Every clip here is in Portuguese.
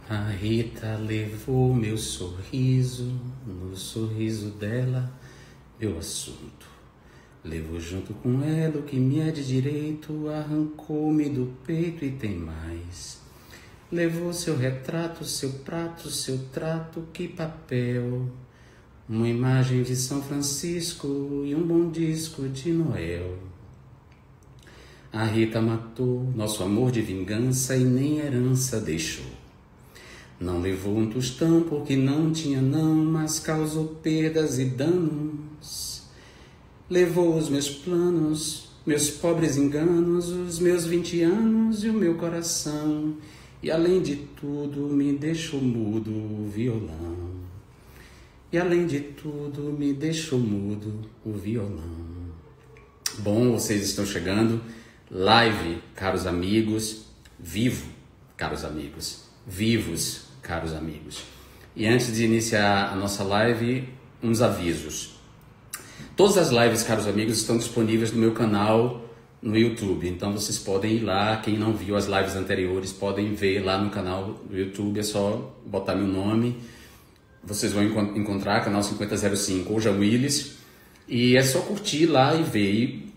A Rita levou meu sorriso, no sorriso dela, meu assunto. Levou junto com ela o que me é de direito, arrancou-me do peito e tem mais. Levou seu retrato, seu prato, seu trato, que papel. Uma imagem de São Francisco e um bom disco de Noel. A Rita matou nosso amor de vingança e nem herança deixou. Não levou um tostão porque não tinha não, mas causou perdas e danos. Levou os meus planos, meus pobres enganos, os meus 20 anos e o meu coração. E além de tudo me deixou mudo o violão. E além de tudo me deixou mudo o violão. Bom, vocês estão chegando. Live, caros amigos. Vivo, caros amigos. Vivos, caros amigos. E antes de iniciar a nossa live, uns avisos. Todas as lives, caros amigos, estão disponíveis no meu canal no YouTube. Então vocês podem ir lá. Quem não viu as lives anteriores, podem ver lá no canal do YouTube. É só botar meu nome. Vocês vão encontrar canal 5005 ou João Willis. E é só curtir lá e ver. E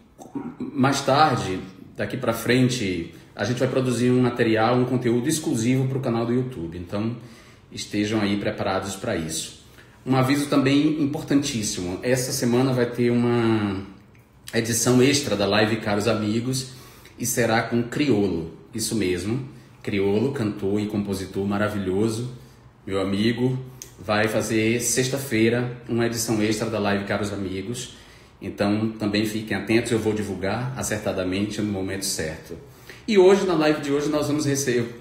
mais tarde, daqui para frente, a gente vai produzir um material, um conteúdo exclusivo para o canal do YouTube. Então, estejam aí preparados para isso. Um aviso também importantíssimo. Essa semana vai ter uma edição extra da live Caros Amigos e será com Criolo. Isso mesmo, Criolo, cantor e compositor maravilhoso, meu amigo, vai fazer sexta-feira uma edição extra da live Caros Amigos. Então, também fiquem atentos, eu vou divulgar acertadamente no momento certo. E hoje, na live de hoje, nós vamos receber,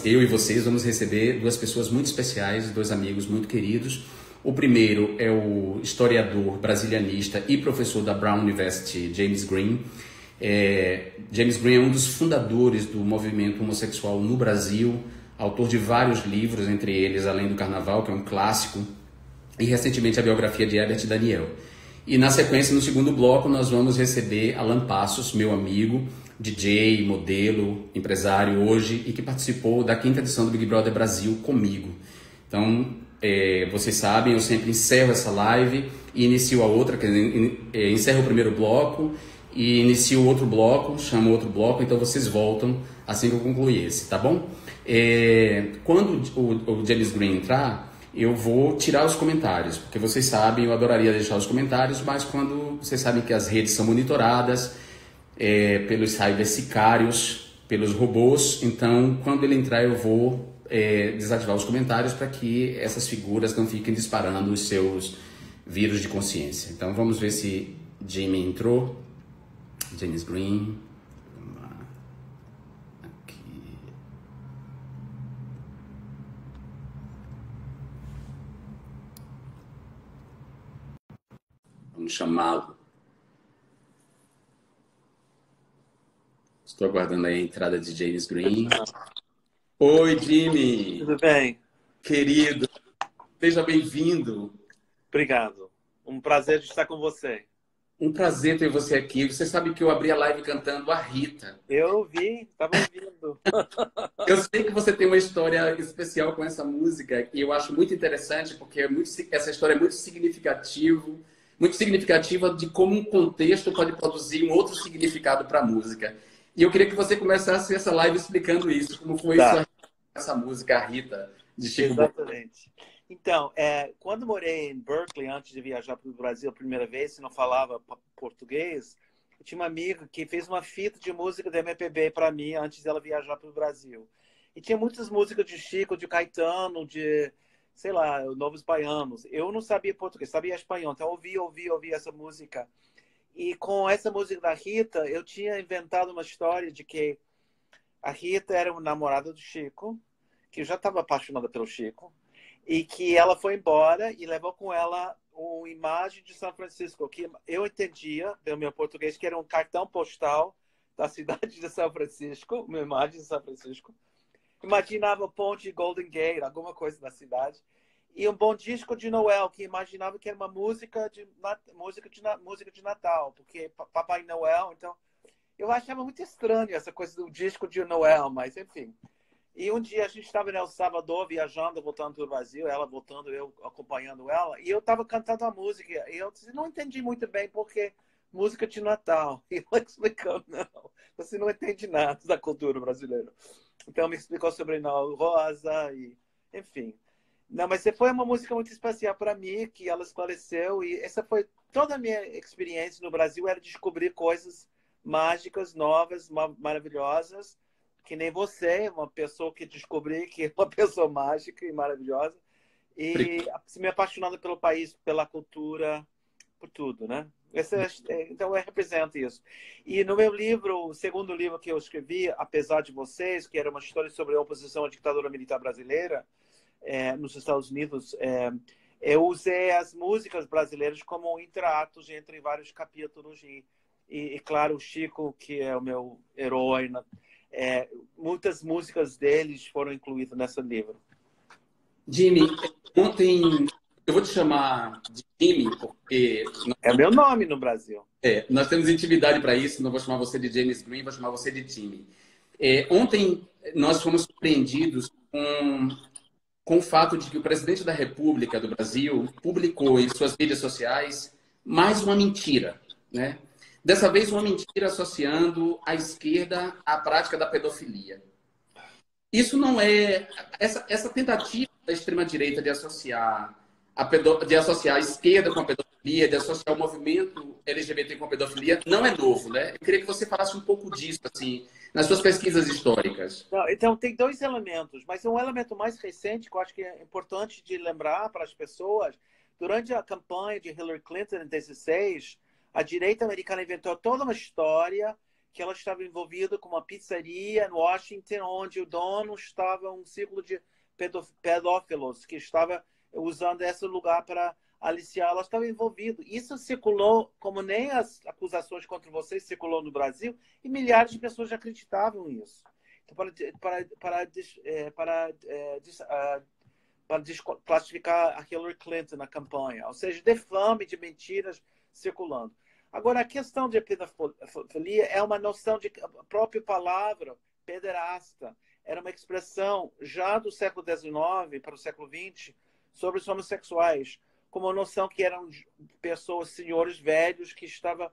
eu e vocês, vamos receber duas pessoas muito especiais, dois amigos muito queridos. O primeiro é o historiador brasilianista e professor da Brown University, James Green. James Green é um dos fundadores do movimento homossexual no Brasil, autor de vários livros, entre eles Além do Carnaval, que é um clássico, e recentemente a biografia de Herbert Daniel. E na sequência, no segundo bloco, nós vamos receber Alan Passos, meu amigo, DJ, modelo, empresário hoje, e que participou da 5ª edição do Big Brother Brasil comigo. Então, vocês sabem, eu sempre encerro essa live e inicio a outra, encerro o primeiro bloco e inicio outro bloco, chamo outro bloco, então vocês voltam assim que eu concluir esse, tá bom? Quando o James Green entrar, eu vou tirar os comentários, porque vocês sabem, eu adoraria deixar os comentários, mas quando vocês sabem que as redes são monitoradas pelos cybersicários, pelos robôs, então quando ele entrar eu vou desativar os comentários para que essas figuras não fiquem disparando os seus vírus de consciência. Então vamos ver se Jimmy entrou. James Green. Vamos lá. Aqui. Vamos chamá-lo. Estou aguardando aí a entrada de James Green. Oi, Jimmy. Tudo bem? Querido, seja bem-vindo. Obrigado. Um prazer de estar com você. Um prazer ter você aqui. Você sabe que eu abri a live cantando a Rita. Eu vi, estava ouvindo. Eu sei que você tem uma história especial com essa música e eu acho muito interessante porque essa história é muito significativa de como um contexto pode produzir um outro significado para a música. E eu queria que você começasse essa live explicando isso, como foi essa música, a Rita, de Chico Buarque. Exatamente. Então, quando morei em Berkeley, antes de viajar para o Brasil a primeira vez, não falava português, eu tinha uma amiga que fez uma fita de música da MPB para mim antes dela viajar para o Brasil. E tinha muitas músicas de Chico, de Caetano, de, sei lá, Novos Baianos. Eu não sabia português, sabia espanhol, então eu ouvi essa música. E com essa música da Rita, eu tinha inventado uma história de que a Rita era uma namorada do Chico, que eu já estava apaixonada pelo Chico, e que ela foi embora e levou com ela uma imagem de São Francisco, que eu entendia, do meu português, que era um cartão postal da cidade de São Francisco, uma imagem de São Francisco. Imaginava ponte de Golden Gate, alguma coisa da cidade. E um bom disco de Noel, que imaginava que era uma música de Natal, porque Papai Noel, então... Eu achava muito estranho essa coisa do disco de Noel, mas enfim. E um dia a gente estava em El Salvador, viajando, voltando para o Brasil, ela voltando, eu acompanhando ela, e eu estava cantando a música, e eu não entendi muito bem porque música de Natal. E ela explicou, não, você não entende nada da cultura brasileira. Então me explicou sobre Noel Rosa, e enfim. Não, mas foi uma música muito especial para mim, que ela esclareceu, e essa foi toda a minha experiência no Brasil, era descobrir coisas mágicas, novas, maravilhosas, que nem você, uma pessoa que descobri que é uma pessoa mágica e maravilhosa, e se me apaixonando pelo país, pela cultura, por tudo, né? Então, eu represento isso. E no meu livro, o segundo livro que eu escrevi, Apesar de Vocês, que era uma história sobre a oposição à ditadura militar brasileira nos Estados Unidos, eu usei as músicas brasileiras como interatos entre vários capítulos e, claro, o Chico, que é o meu herói, né? Muitas músicas deles foram incluídas nesse livro. Jimmy, ontem eu vou te chamar de Jimmy, porque é meu nome no Brasil. Nós temos intimidade para isso, não vou chamar você de James Green, vou chamar você de Jimmy. Ontem nós fomos surpreendidos com o fato de que o presidente da República do Brasil publicou em suas mídias sociais mais uma mentira, né? Dessa vez, uma mentira associando a esquerda à prática da pedofilia. Isso não é... Essa tentativa da extrema-direita de associar a esquerda com a pedofilia, de associar o movimento LGBT com a pedofilia, não é novo, né? Eu queria que você falasse um pouco disso, assim, nas suas pesquisas históricas. Não, então, tem dois elementos, mas um elemento mais recente que eu acho que é importante de lembrar para as pessoas. Durante a campanha de Hillary Clinton em 2016, a direita americana inventou toda uma história que ela estava envolvida com uma pizzaria em Washington, onde o dono estava um círculo de pedófilos que estava usando esse lugar para aliciar. Ela estava envolvida. Isso circulou, como nem as acusações contra vocês circulou no Brasil, e milhares de pessoas já acreditavam nisso. Então, para desclassificar a Hillary Clinton na campanha, ou seja, defame de mentiras circulando. Agora, a questão de pedofilia é uma noção de a própria palavra pederasta era uma expressão já do século XIX para o século XX sobre os homossexuais, como uma noção que eram pessoas, senhores velhos que estavam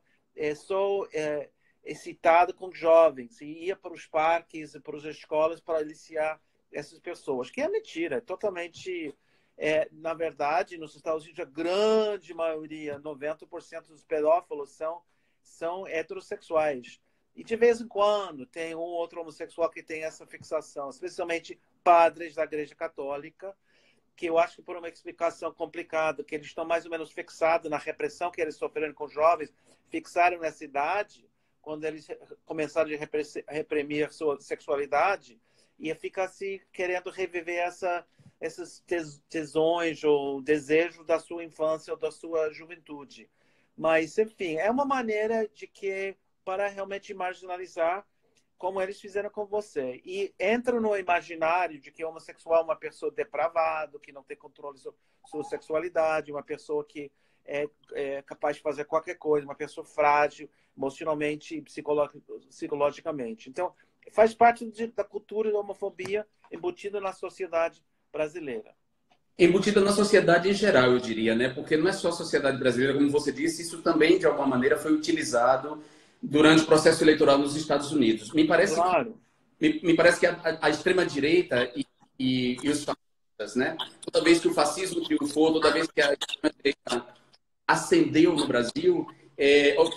excitados com jovens e ia para os parques e para as escolas para aliciar essas pessoas, que é mentira, é totalmente... na verdade, nos Estados Unidos, a grande maioria, 90% dos pedófilos são heterossexuais. E de vez em quando tem um outro homossexual que tem essa fixação, especialmente padres da Igreja Católica, que eu acho que por uma explicação complicada, que eles estão mais ou menos fixados na repressão que eles sofreram com jovens, fixaram nessa idade, quando eles começaram a reprimir sua sexualidade, e fica assim querendo reviver esses tesões ou desejos da sua infância ou da sua juventude. Mas, enfim, é uma maneira de que, para realmente marginalizar, como eles fizeram com você. E entra no imaginário de que o homossexual é uma pessoa depravada, que não tem controle sobre sua sexualidade, uma pessoa que é capaz de fazer qualquer coisa, uma pessoa frágil, emocionalmente e psicologicamente. Então, faz parte da cultura da homofobia embutida na sociedade brasileira. Embutida na sociedade em geral, eu diria, né? Porque não é só a sociedade brasileira, como você disse, isso também, de alguma maneira, foi utilizado durante o processo eleitoral nos Estados Unidos. Me parece claro. Me parece que a extrema-direita e os fascistas, né? Toda vez que o fascismo triunfou, toda vez que a extrema-direita ascendeu no Brasil,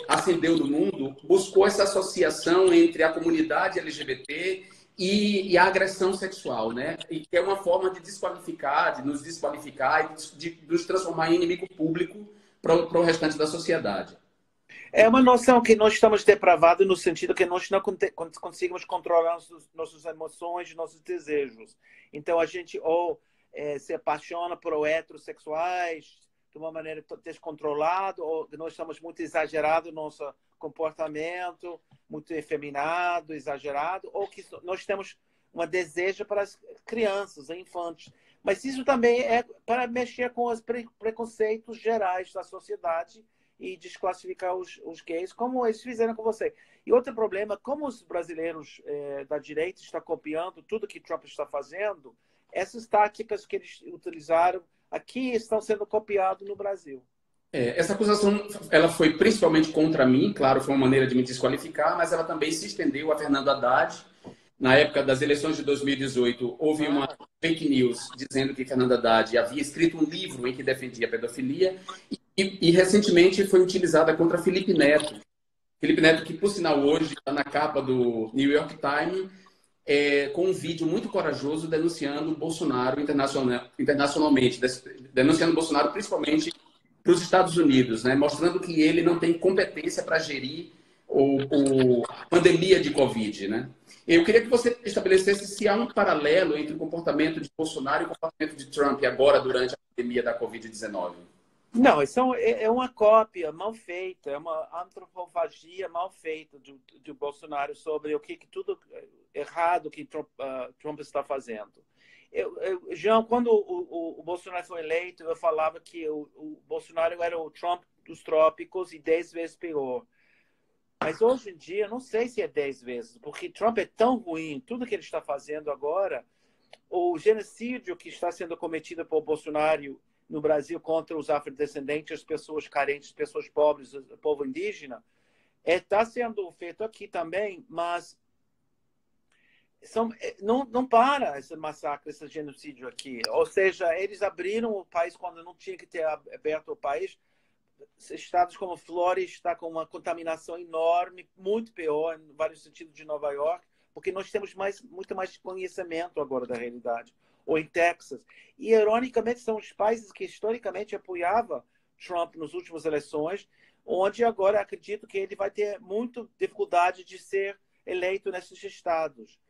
ascendeu no mundo, buscou essa associação entre a comunidade LGBT e a agressão sexual, né? E que é uma forma de desqualificar, de nos desqualificar e de nos transformar em inimigo público para o restante da sociedade. É uma noção que nós estamos depravados no sentido que nós não conseguimos controlar nossas emoções, nossos desejos. Então, a gente se apaixona por heterossexuais de uma maneira descontrolada, ou nós estamos muito exagerados no nosso comportamento, muito efeminado, exagerado, ou que nós temos um desejo para as crianças, infantes. Mas isso também é para mexer com os preconceitos gerais da sociedade e desclassificar os gays, como eles fizeram com você. E outro problema, como os brasileiros da direita estão copiando tudo que Trump está fazendo, essas táticas que eles utilizaram aqui estão sendo copiadas no Brasil. Essa acusação ela foi principalmente contra mim, claro, foi uma maneira de me desqualificar, mas ela também se estendeu a Fernando Haddad. Na época das eleições de 2018, houve uma fake news dizendo que Fernando Haddad havia escrito um livro em que defendia a pedofilia e recentemente foi utilizada contra Felipe Neto. Felipe Neto, que por sinal hoje está na capa do New York Times, com um vídeo muito corajoso denunciando o Bolsonaro internacionalmente, denunciando o Bolsonaro principalmente para os Estados Unidos, né? Mostrando que ele não tem competência para gerir a pandemia de Covid, né? Eu queria que você estabelecesse se há um paralelo entre o comportamento de Bolsonaro e o comportamento de Trump agora durante a pandemia da Covid-19. Não, isso é uma cópia mal feita, é uma antropofagia mal feita do Bolsonaro sobre o que tudo errado que Trump está fazendo. João, quando o Bolsonaro foi eleito, eu falava que o Bolsonaro era o Trump dos trópicos e 10 vezes pior. Mas hoje em dia, não sei se é 10 vezes, porque Trump é tão ruim, tudo que ele está fazendo agora, o genocídio que está sendo cometido por Bolsonaro no Brasil contra os afrodescendentes, as pessoas carentes, as pessoas pobres, o povo indígena, está sendo feito aqui também, mas não para esse massacre, esse genocídio aqui. Ou seja, eles abriram o país quando não tinha que ter aberto o país. Estados como Flórida está com uma contaminação enorme, muito pior em vários sentidos de Nova York, porque nós temos muito mais conhecimento agora da realidade. Ou em Texas. E, ironicamente, são os países que historicamente apoiavam Trump nas últimas eleições, onde agora acredito que ele vai ter muita dificuldade de ser eleito nesses estados.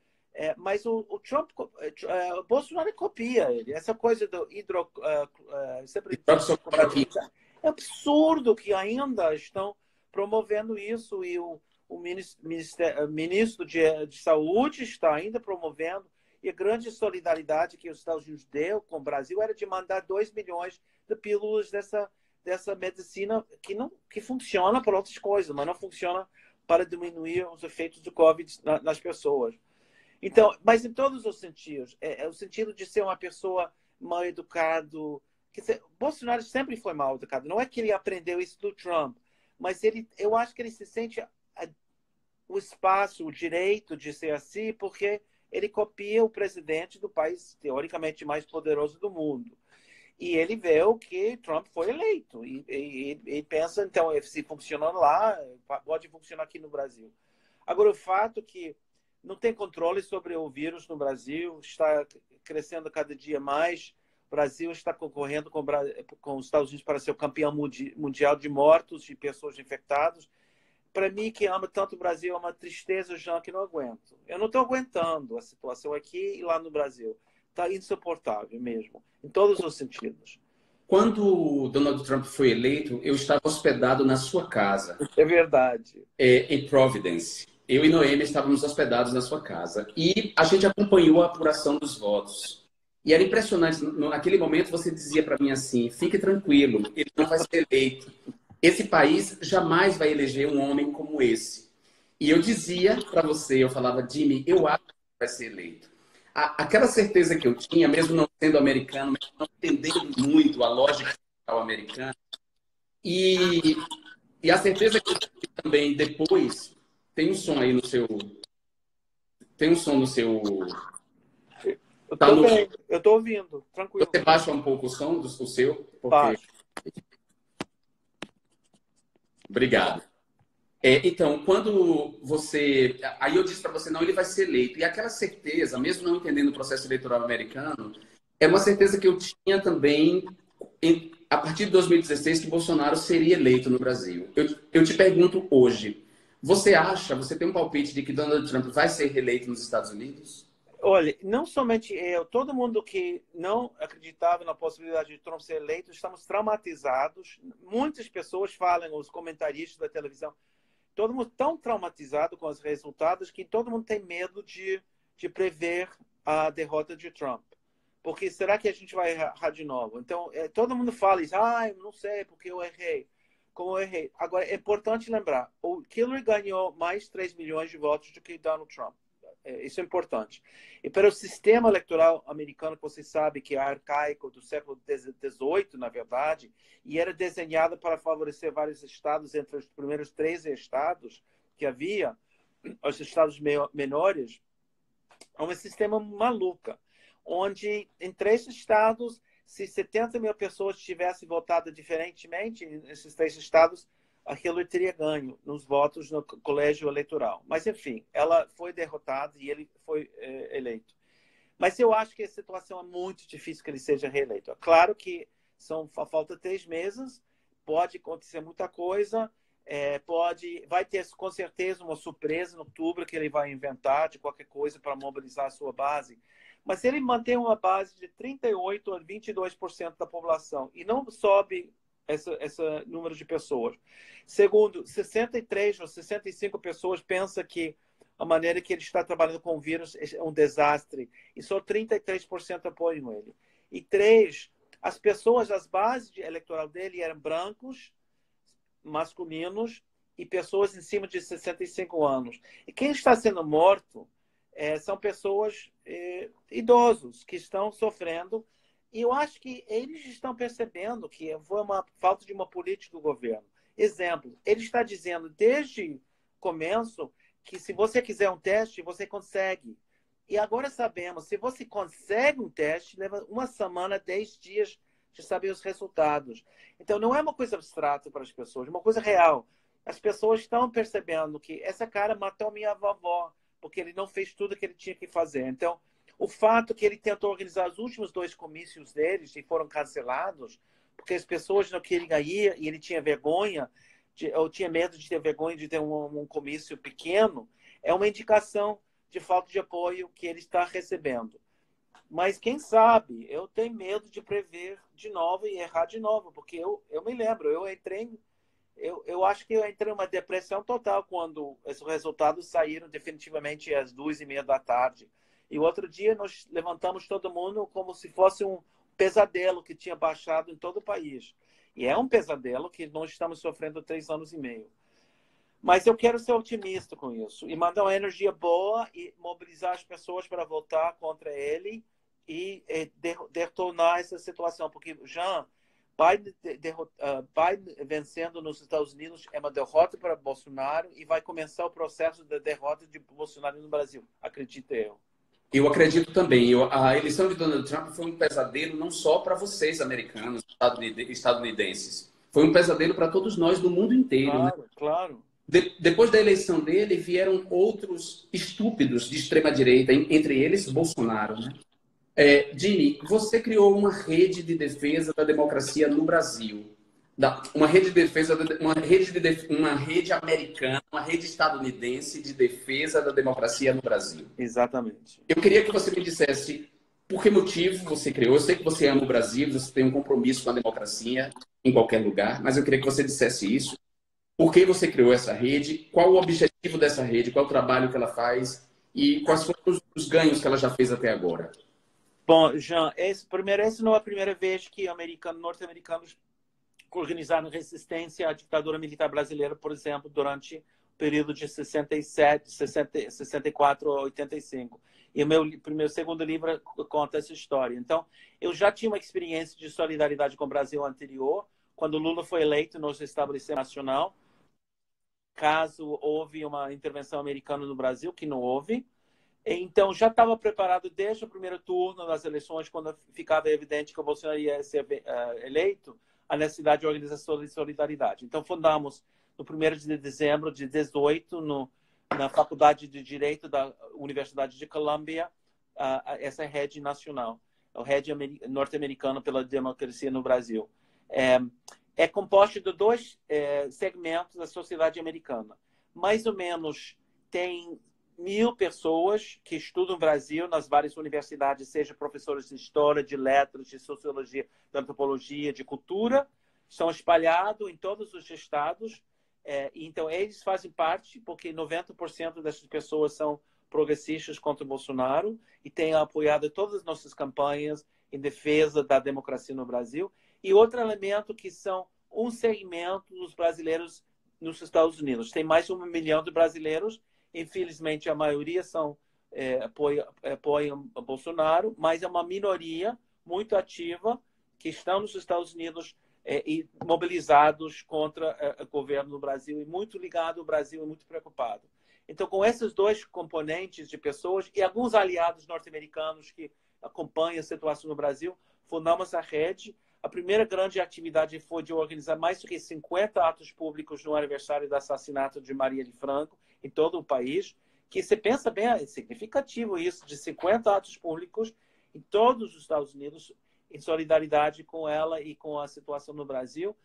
Mas o Trump, o Bolsonaro copia ele. Essa coisa do é absurdo que ainda estão promovendo isso e o ministro de Saúde está ainda promovendo. E a grande solidariedade que os Estados Unidos deu com o Brasil era de mandar 2 milhões de pílulas dessa medicina que funciona para outras coisas, mas não funciona para diminuir os efeitos do Covid nas pessoas. Então, mas em todos os sentidos. O sentido de ser uma pessoa mal educado. Bolsonaro sempre foi mal educado. Não é que ele aprendeu isso do Trump, mas eu acho que ele se sente o espaço, o direito de ser assim, porque ele copia o presidente do país teoricamente mais poderoso do mundo. E ele vê o que Trump foi eleito. E pensa, então, se funcionando lá, pode funcionar aqui no Brasil. Agora, o fato é que não tem controle sobre o vírus no Brasil, está crescendo cada dia mais. O Brasil está concorrendo com os Estados Unidos para ser o campeão mundial de mortos, de pessoas infectadas. Para mim, que ama tanto o Brasil, é uma tristeza, Jean, que não aguento. Eu não estou aguentando a situação aqui e lá no Brasil. Está insuportável mesmo, em todos os sentidos. Quando Donald Trump foi eleito, eu estava hospedado na sua casa. É verdade. Em Providence. Eu e Noemi estávamos hospedados na sua casa. E a gente acompanhou a apuração dos votos. E era impressionante. Naquele momento, você dizia para mim assim, fique tranquilo, ele não vai ser eleito. Esse país jamais vai eleger um homem como esse. E eu dizia para você, eu falava, Jimmy, eu acho que vai ser eleito. Aquela certeza que eu tinha, mesmo não sendo americano, mesmo não entendendo muito a lógica americana, e a certeza que eu tive também depois, tem um som aí no seu... Tem um som no seu... Eu tô bem, eu tô ouvindo, tranquilo. Você baixa um pouco o som do seu? Porque... Baixo. Obrigado. Então, quando você... Aí eu disse para você, não, ele vai ser eleito. E aquela certeza, mesmo não entendendo o processo eleitoral americano, é uma certeza que eu tinha também a partir de 2016 que Bolsonaro seria eleito no Brasil. Eu te pergunto hoje, você tem um palpite de que Donald Trump vai ser reeleito nos Estados Unidos? Olha, não somente eu, todo mundo que não acreditava na possibilidade de Trump ser eleito, estamos traumatizados. Muitas pessoas falam, os comentaristas da televisão, todo mundo tão traumatizado com os resultados que todo mundo tem medo de prever a derrota de Trump. Porque será que a gente vai errar de novo? Então, todo mundo fala isso, não sei porque eu errei. como eu errei. Agora, é importante lembrar, o Hillary ganhou mais 3 milhões de votos do que Donald Trump. Isso é importante. E para o sistema eleitoral americano, que você sabe que é arcaico, do século XVIII, na verdade, e era desenhado para favorecer vários estados, entre os primeiros 13 estados que havia, os estados menores, é um sistema maluco, onde em 3 estados, se 70 mil pessoas tivessem votado diferentemente nesses 3 estados, a Hillary teria ganho nos votos no colégio eleitoral. Mas, enfim, ela foi derrotada e ele foi eleito. Mas eu acho que a situação é muito difícil que ele seja reeleito. É claro que falta 3 meses, pode acontecer muita coisa, vai ter com certeza uma surpresa em outubro que ele vai inventar de qualquer coisa para mobilizar a sua base. Mas se ele mantém uma base de 38% a 22% da população e não sobe esse número de pessoas. Segundo, 63 ou 65 pessoas pensam que a maneira que ele está trabalhando com o vírus é um desastre e só 33% apoiam ele. E 3, as pessoas, as bases eleitoral dele eram brancos, masculinos e pessoas em cima de 65 anos. E quem está sendo morto são pessoas idosos que estão sofrendo. E eu acho que eles estão percebendo que foi uma falta de uma política do governo. Exemplo, ele está dizendo desde o começo que se você quiser um teste, você consegue. E agora sabemos, se você consegue um teste, leva 1 semana, 10 dias de saber os resultados. Então, não é uma coisa abstrata para as pessoas, é uma coisa real. As pessoas estão percebendo que essa cara matou minha vovó, porque ele não fez tudo que ele tinha que fazer. Então, o fato que ele tentou organizar os últimos 2 comícios deles e foram cancelados, porque as pessoas não queriam ir e ele tinha vergonha, ou tinha medo de ter vergonha de ter um comício pequeno, é uma indicação de falta de apoio que ele está recebendo. Mas quem sabe, eu tenho medo de prever de novo e errar de novo, porque eu me lembro, eu acho que eu entrei em uma depressão total quando esses resultados saíram definitivamente às 2:30 da tarde. E o outro dia nós levantamos todo mundo como se fosse um pesadelo que tinha baixado em todo o país. E é um pesadelo que nós estamos sofrendo 3 anos e meio. Mas eu quero ser otimista com isso e mandar uma energia boa e mobilizar as pessoas para votar contra ele e detonar essa situação. Porque, Jean, Biden vencendo nos Estados Unidos é uma derrota para Bolsonaro e vai começar o processo da derrota de Bolsonaro no Brasil, acredito eu. Eu acredito também. A eleição de Donald Trump foi um pesadelo não só para vocês, americanos, estadunidenses. Foi um pesadelo para todos nós do mundo inteiro. Claro, né? Claro. Depois da eleição dele, vieram outros estúpidos de extrema-direita, entre eles Bolsonaro. Né? Dini, você criou uma rede de defesa da democracia no Brasil. Uma rede de defesa, uma rede americana, uma rede estadunidense de defesa da democracia no Brasil. Exatamente. Eu queria que você me dissesse por que motivo você criou. Eu sei que você ama o Brasil, você tem um compromisso com a democracia em qualquer lugar, mas eu queria que você dissesse isso. Por que você criou essa rede? Qual o objetivo dessa rede? Qual o trabalho que ela faz? E quais foram os ganhos que ela já fez até agora? Bom, Jean, essa não é a primeira vez que norte-americanos organizaram resistência à ditadura militar brasileira, por exemplo, durante o período de 64 a 85. E o meu segundo livro conta essa história. Então, eu já tinha uma experiência de solidariedade com o Brasil anterior. Quando Lula foi eleito, nós estabelecemos nacional. Caso houve uma intervenção americana no Brasil, que não houve. Então, já estava preparado desde o primeiro turno das eleições, quando ficava evidente que o Bolsonaro ia ser eleito, a necessidade de organização de solidariedade. Então, fundamos no 1º de dezembro de 18, na Faculdade de Direito da Universidade de Colômbia, essa rede nacional, a rede norte-americana pela democracia no Brasil. É composto de 2 segmentos da sociedade americana. Mais ou menos tem 1.000 pessoas que estudam no Brasil nas várias universidades, seja professores de história, de letras, de sociologia, de antropologia, de cultura, são espalhados em todos os estados. Então, eles fazem parte, porque 90% dessas pessoas são progressistas contra o Bolsonaro e têm apoiado todas as nossas campanhas em defesa da democracia no Brasil. E outro elemento que são um segmento dos brasileiros nos Estados Unidos. Tem mais de 1 milhão de brasileiros. Infelizmente, a maioria apoiam o Bolsonaro, mas é uma minoria muito ativa que estão nos Estados Unidos e mobilizados contra o governo do Brasil e muito ligado ao Brasil e muito preocupado. Então, com esses dois componentes de pessoas e alguns aliados norte-americanos que acompanham a situação no Brasil, fundamos a rede. A primeira grande atividade foi de organizar mais do que 50 atos públicos no aniversário do assassinato de Maria de Franco em todo o país, que você pensa bem, é significativo isso, de 50 atos públicos em todos os Estados Unidos, em solidariedade com ela e com a situação no Brasil.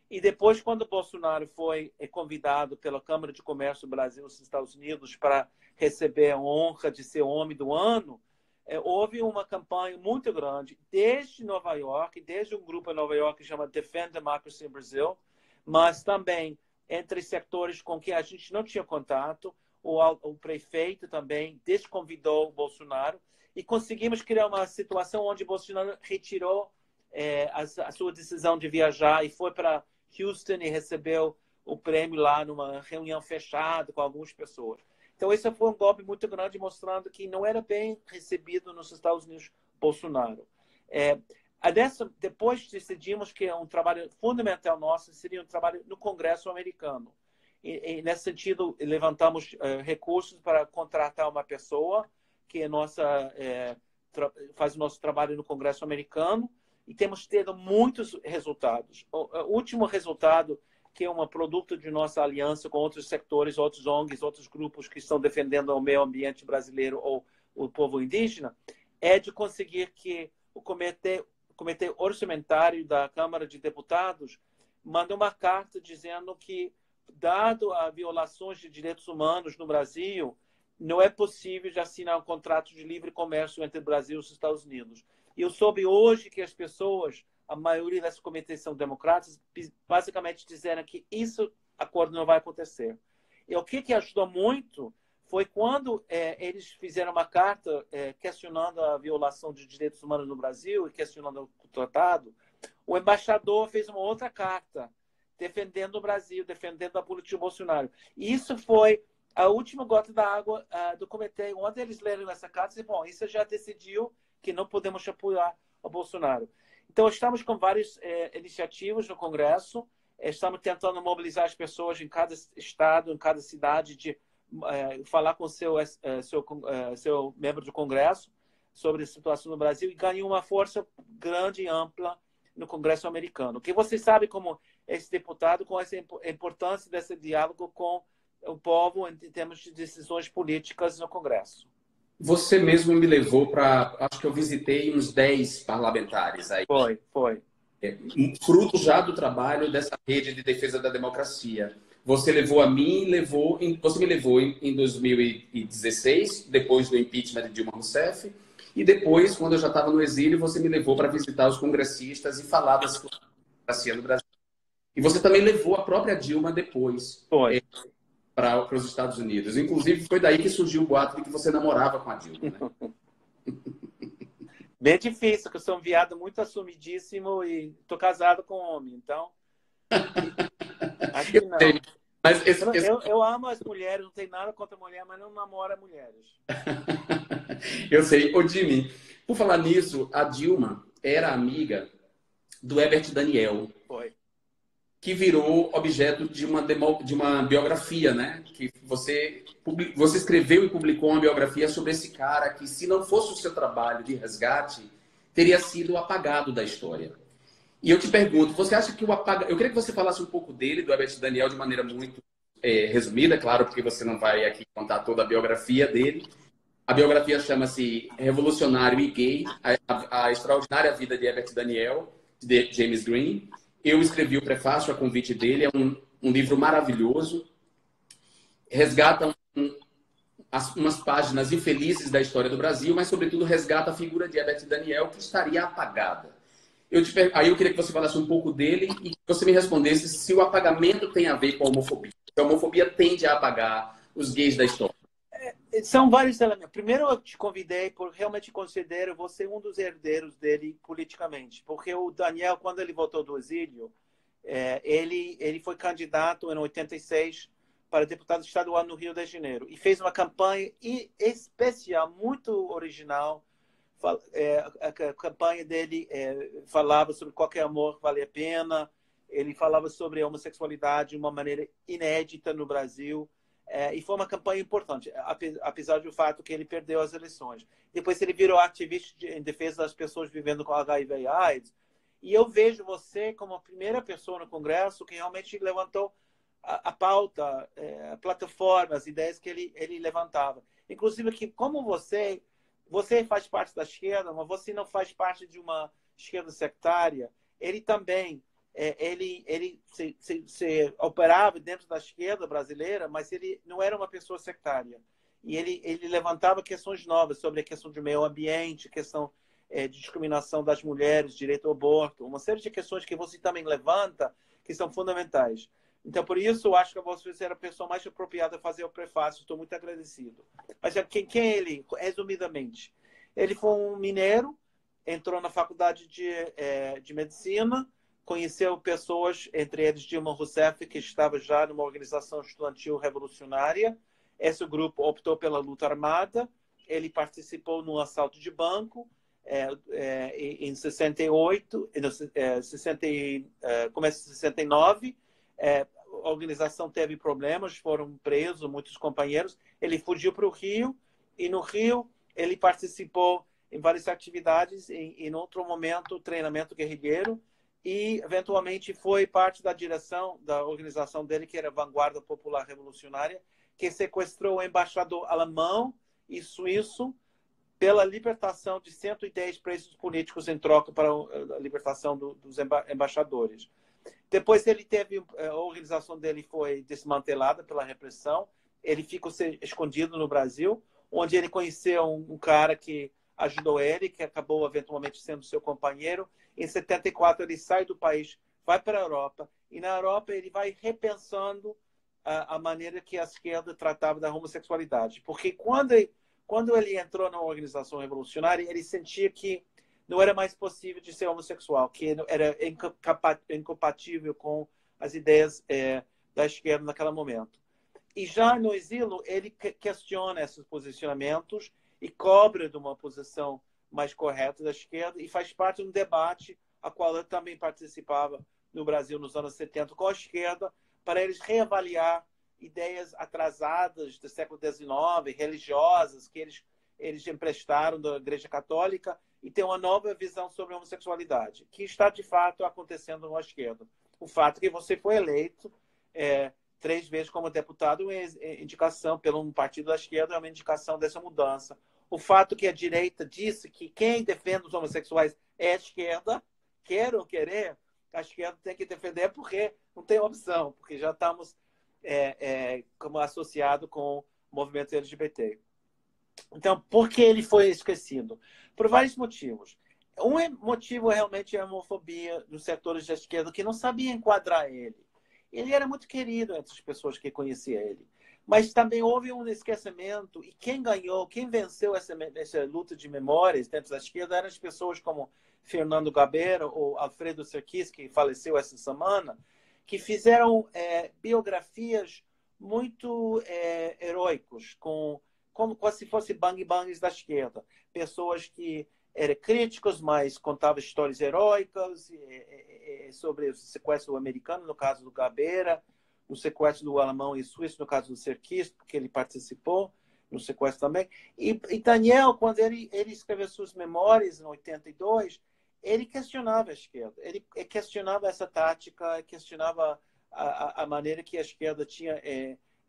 E depois, quando o Bolsonaro foi convidado pela Câmara de Comércio do Brasil nos Estados Unidos para receber a honra de ser Homem do Ano, houve uma campanha muito grande desde Nova York, desde um grupo em Nova York que chama Defend Democracy in Brazil, mas também entre setores com quem a gente não tinha contato. O prefeito também desconvidou o Bolsonaro e conseguimos criar uma situação onde o Bolsonaro retirou a sua decisão de viajar e foi para Houston e recebeu o prêmio lá numa reunião fechada com algumas pessoas. Então, esse foi um golpe muito grande, mostrando que não era bem recebido nos Estados Unidos Bolsonaro. Depois decidimos que um trabalho fundamental nosso seria um trabalho no Congresso americano. E nesse sentido, levantamos recursos para contratar uma pessoa que faz o nosso trabalho no Congresso americano e temos tido muitos resultados. O último resultado, que é um produto de nossa aliança com outros sectores, outros ONGs, outros grupos que estão defendendo o meio ambiente brasileiro ou o povo indígena, é de conseguir que o Comitê Orçamentário da Câmara de Deputados mande uma carta dizendo que, dado as violações de direitos humanos no Brasil, não é possível de assinar um contrato de livre comércio entre o Brasil e os Estados Unidos. E eu soube hoje que as pessoas, a maioria das comitês são democratas, basicamente disseram que esse acordo não vai acontecer. E o que ajudou muito foi quando eles fizeram uma carta questionando a violação de direitos humanos no Brasil e questionando o tratado, o embaixador fez uma outra carta defendendo o Brasil, defendendo a política de Bolsonaro. E isso foi a última gota da água do comitê. Ontem eles leram essa carta e disseram, bom, isso já decidiu que não podemos apoiar o Bolsonaro. Então, estamos com várias iniciativas no Congresso, estamos tentando mobilizar as pessoas em cada estado, em cada cidade, de falar com seu membro do Congresso sobre a situação no Brasil e ganhar uma força grande e ampla no Congresso americano. Que você sabe como esse deputado, com essa importância desse diálogo com o povo em termos de decisões políticas no Congresso. Você mesmo me levou para... Acho que eu visitei uns 10 parlamentares aí. Foi. Fruto já do trabalho dessa rede de defesa da democracia. Você levou a mim, você me levou em 2016, depois do impeachment de Dilma Rousseff, e depois, quando eu já estava no exílio, você me levou para visitar os congressistas e falar da democracia no Brasil. E você também levou a própria Dilma depois. Foi. Para os Estados Unidos. Inclusive, foi daí que surgiu o boato de que você namorava com a Dilma. Né? Bem difícil, porque eu sou um viado muito assumidíssimo e estou casado com um homem, então... Acho que não. Mas eu amo as mulheres, não tenho nada contra mulher, mas não namoro mulheres. Eu sei. Ô, Jimmy, por falar nisso, a Dilma era amiga do Herbert Daniel. Foi. Que virou objeto de uma biografia, né? Que você escreveu e publicou uma biografia sobre esse cara que, se não fosse o seu trabalho de resgate, teria sido apagado da história. E eu te pergunto, você acha que eu queria que você falasse um pouco dele, do Herbert Daniel, de maneira muito resumida, claro, porque você não vai aqui contar toda a biografia dele. A biografia chama-se Revolucionário e Gay, a Extraordinária Vida de Herbert Daniel, de James Green. Eu escrevi o prefácio a convite dele, é um livro maravilhoso. Resgata umas páginas infelizes da história do Brasil, mas, sobretudo, resgata a figura de Herbert Daniel, que estaria apagada. Aí eu queria que você falasse um pouco dele e que você me respondesse se o apagamento tem a ver com a homofobia. Se a homofobia tende a apagar os gays da história. São vários elementos. Primeiro, eu te convidei porque realmente considero você um dos herdeiros dele politicamente. Porque o Daniel, quando ele voltou do exílio, Ele foi candidato em 86 para deputado estadual no Rio de Janeiro e fez uma campanha especial, muito original. A campanha dele falava sobre qualquer amor vale a pena. Ele falava sobre a homossexualidade de uma maneira inédita no Brasil. E foi uma campanha importante, apesar do fato que ele perdeu as eleições. Depois ele virou ativista em defesa das pessoas vivendo com HIV e AIDS. E eu vejo você como a primeira pessoa no Congresso que realmente levantou a pauta, a plataforma, as ideias que ele levantava. Inclusive que, como você faz parte da esquerda, mas você não faz parte de uma esquerda sectária. Ele também ele se operava dentro da esquerda brasileira, mas ele não era uma pessoa sectária. E ele levantava questões novas sobre a questão do meio ambiente, questão de discriminação das mulheres, direito ao aborto, uma série de questões que você também levanta que são fundamentais. Então, por isso, eu acho que você era a pessoa mais apropriada a fazer o prefácio. Estou muito agradecido. Mas quem é ele, resumidamente? Ele foi um mineiro, entrou na faculdade de medicina, conheceu pessoas, entre eles Dilma Rousseff, que estava já numa organização estudantil revolucionária. Esse grupo optou pela luta armada. Ele participou num assalto de banco em 68, começo de 69. A organização teve problemas, foram presos muitos companheiros. Ele fugiu para o Rio e no Rio ele participou em várias atividades, em outro momento, treinamento guerrilheiro, e eventualmente foi parte da direção da organização dele, que era a Vanguarda Popular Revolucionária, que sequestrou o embaixador alemão e suíço pela libertação de 110 presos políticos em troca para a libertação dos embaixadores. Depois a organização dele foi desmantelada pela repressão. Ele ficou escondido no Brasil, onde ele conheceu um cara que ajudou ele, que acabou eventualmente sendo seu companheiro. Em 74 ele sai do país, vai para a Europa, e na Europa ele vai repensando a maneira que a esquerda tratava da homossexualidade. Porque quando ele entrou na organização revolucionária, ele sentia que não era mais possível de ser homossexual, que era incompatível com as ideias da esquerda naquele momento. E já no exílio, ele questiona esses posicionamentos e cobra de uma posição mais correta da esquerda e faz parte de um debate a qual eu também participava no Brasil nos anos 70 com a esquerda, para eles reavaliar ideias atrasadas do século XIX, religiosas, que eles emprestaram da Igreja Católica, e ter uma nova visão sobre a homossexualidade, que está, de fato, acontecendo na esquerda. O fato que você foi eleito 3 vezes como deputado é indicação pelo um partido da esquerda, é uma indicação dessa mudança. O fato que a direita disse que quem defende os homossexuais é a esquerda, quer ou querer, a esquerda tem que defender porque não tem opção, porque já estamos como associado com o movimento LGBT. Então, por que ele foi esquecido? Por vários motivos. Um motivo realmente é a homofobia dos setores da esquerda que não sabia enquadrar ele. Ele era muito querido entre as pessoas que conheciam ele. Mas também houve um esquecimento, e quem ganhou, quem venceu essa luta de memórias dentro da esquerda eram as pessoas como Fernando Gabeira ou Alfredo Serkis, que faleceu essa semana, que fizeram biografias muito heróicos, como se fossem bang-bangs da esquerda. Pessoas que eram críticos, mas contavam histórias heróicas sobre o sequestro americano, no caso do Gabeira, o sequestro do alemão e suíço, no caso do Serkis, porque ele participou no sequestro também. E Daniel, quando ele escreveu suas memórias, em 82, ele questionava a esquerda. Ele questionava essa tática, questionava a maneira que a esquerda tinha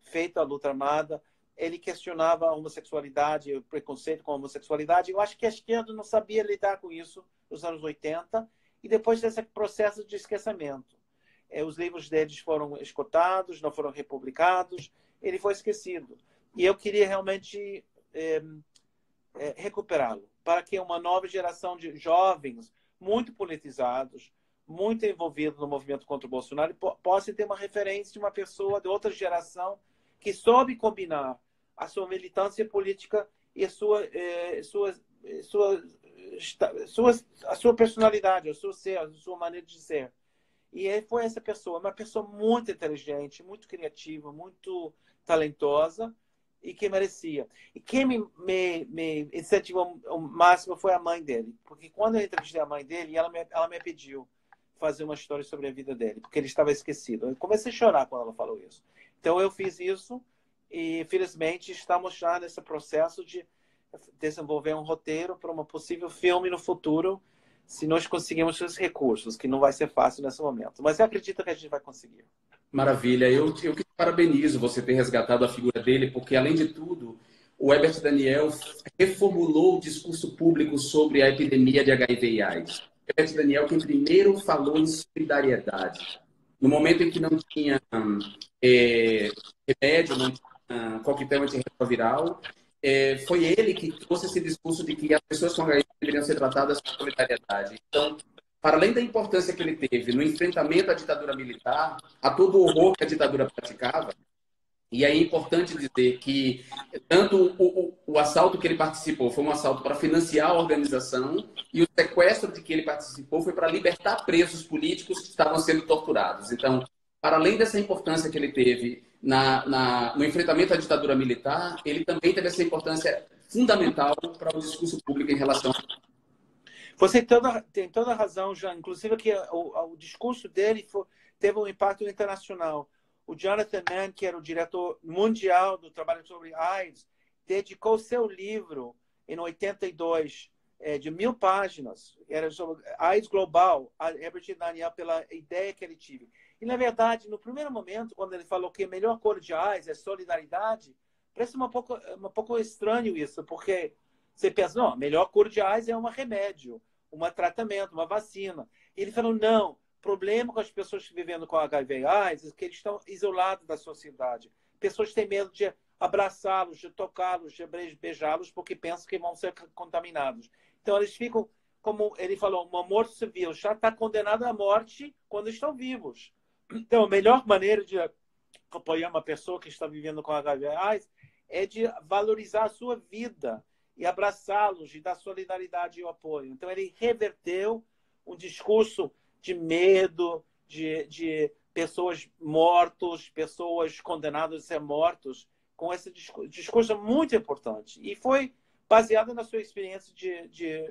feito a luta armada. Ele questionava a homossexualidade, o preconceito com a homossexualidade. Eu acho que a esquerda não sabia lidar com isso nos anos 80 e depois desse processo de esquecimento. Os livros deles foram esgotados, não foram republicados, ele foi esquecido. E eu queria realmente recuperá-lo, para que uma nova geração de jovens muito politizados, muito envolvidos no movimento contra o Bolsonaro, possa ter uma referência de uma pessoa de outra geração que soube combinar a sua militância política e a sua personalidade, o seu ser, a sua maneira de ser. E ele foi essa pessoa, uma pessoa muito inteligente, muito criativa, muito talentosa e que merecia. E quem me incentivou ao máximo foi a mãe dele. Porque quando eu entrevistei a mãe dele, ela me pediu fazer uma história sobre a vida dele, porque ele estava esquecido. Eu comecei a chorar quando ela falou isso. Então eu fiz isso e, felizmente, estamos já nesse processo de desenvolver um roteiro para um possível filme no futuro, se nós conseguirmos os recursos, que não vai ser fácil nesse momento. Mas eu acredito que a gente vai conseguir. Maravilha. Eu que parabenizo você ter resgatado a figura dele, porque, além de tudo, o Herbert Daniel reformulou o discurso público sobre a epidemia de HIV e AIDS. Herbert Daniel, quem primeiro falou em solidariedade. No momento em que não tinha remédio, não tinha coquetel antirretroviral, foi ele que trouxe esse discurso de que as pessoas com HIV deveriam ser tratadas com solidariedade. Então, para além da importância que ele teve no enfrentamento à ditadura militar, a todo o horror que a ditadura praticava, e aí é importante dizer que tanto o assalto que ele participou foi um assalto para financiar a organização e o sequestro de que ele participou foi para libertar presos políticos que estavam sendo torturados. Então, para além dessa importância que ele teve no enfrentamento à ditadura militar, ele também teve essa importância fundamental para o discurso público em relação a... Você tem toda a razão, Jean. Inclusive que o discurso dele teve um impacto internacional. O Jonathan Mann, que era o diretor mundial do trabalho sobre AIDS, dedicou seu livro em 82, de 1000 páginas, era sobre AIDS global, a Herbert Daniel, pela ideia que ele teve. E, na verdade, no primeiro momento, quando ele falou que a melhor cor de AIDS é solidariedade, parece um pouco estranho isso, porque você pensa, não, a melhor cor de AIDS é um remédio, um tratamento, uma vacina. E ele falou, não, o problema com as pessoas vivendo com HIV e AIDS é que eles estão isolados da sociedade. Pessoas têm medo de abraçá-los, de tocá-los, de beijá-los, porque pensam que vão ser contaminados. Então, eles ficam, como ele falou, uma morte civil. Já está condenado à morte quando estão vivos. Então, a melhor maneira de apoiar uma pessoa que está vivendo com HIV e AIDS é de valorizar a sua vida e abraçá-los e dar solidariedade e apoio. Então, ele reverteu um discurso de medo, de pessoas mortas, pessoas condenadas a ser mortos, com esse discurso muito importante. E foi baseado na sua experiência de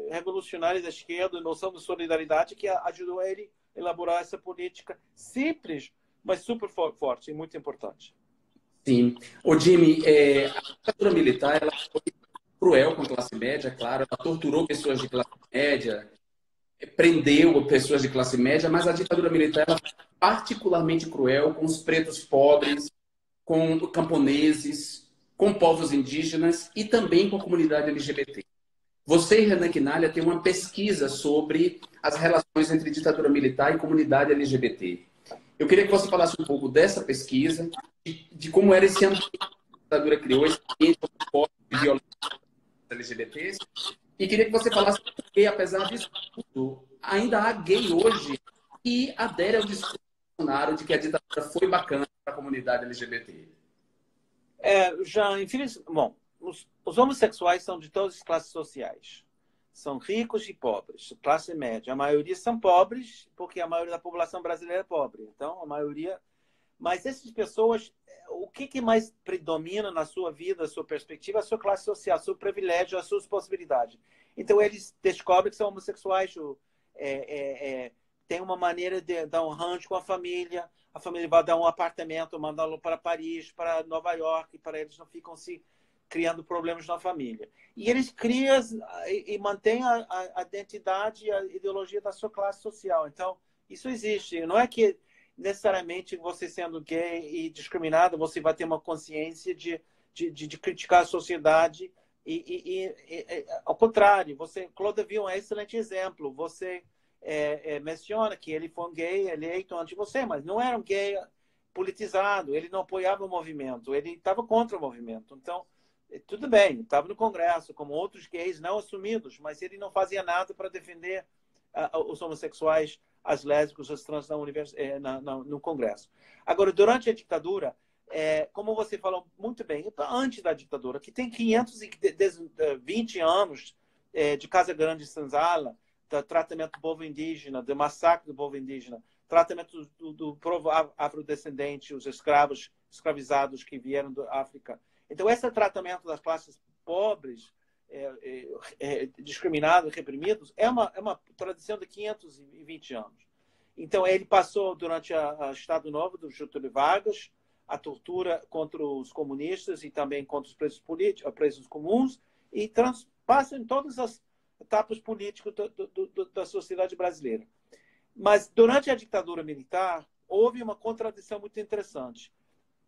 revolucionário da esquerda, noção de solidariedade, que ajudou ele a elaborar essa política simples, mas super forte e muito importante. Sim. Ô, Jimmy, a ditadura militar ela foi cruel com a classe média, claro. Ela torturou pessoas de classe média, prendeu pessoas de classe média, mas a ditadura militar ela foi particularmente cruel com os pretos pobres, com camponeses, com povos indígenas e também com a comunidade LGBT. Você e Renan Quinalha têm uma pesquisa sobre as relações entre ditadura militar e comunidade LGBT. Eu queria que você falasse um pouco dessa pesquisa, de como era esse ambiente que a ditadura criou, esse ambiente de violência LGBTs, e queria que você falasse porque, apesar disso tudo, ainda há gay hoje que adere ao discurso do Bolsonaro de que a ditadura foi bacana para a comunidade LGBT. Já, infelizmente, bom, os homossexuais são de todas as classes sociais. São ricos e pobres, classe média. A maioria são pobres, porque a maioria da população brasileira é pobre. Então, a maioria... Mas essas pessoas, o que mais predomina na sua vida, a sua perspectiva, a sua classe social, o seu privilégio, as suas possibilidades. Então, eles descobrem que são homossexuais, tem uma maneira de dar um rancho com a família vai dar um apartamento, mandá-lo para Paris, para Nova York, para eles não ficam se criando problemas na família. E eles criam e mantêm a identidade e a ideologia da sua classe social. Então, isso existe. Não é que necessariamente você sendo gay e discriminado, você vai ter uma consciência de criticar a sociedade ao contrário, Clodovil é um excelente exemplo. Você menciona que ele foi um gay eleito antes de você, mas não era um gay politizado, ele não apoiava o movimento, ele estava contra o movimento. Então, tudo bem, estava no Congresso, como outros gays não assumidos, mas ele não fazia nada para defender os homossexuais, as lésbicas, as trans no Congresso. Agora, durante a ditadura, como você falou muito bem, antes da ditadura, que tem 520 anos de Casa Grande e Senzala, do tratamento do povo indígena, do massacre do povo indígena, tratamento do povo afrodescendente, os escravizados que vieram da África. Então, esse tratamento das classes pobres, discriminados, reprimidos, é uma tradição de 520 anos. Então, ele passou, durante o Estado Novo do Getúlio Vargas, a tortura contra os comunistas e também contra os presos políticos, presos comuns, e passa em todas as etapas políticas da sociedade brasileira. Mas, durante a ditadura militar, houve uma contradição muito interessante.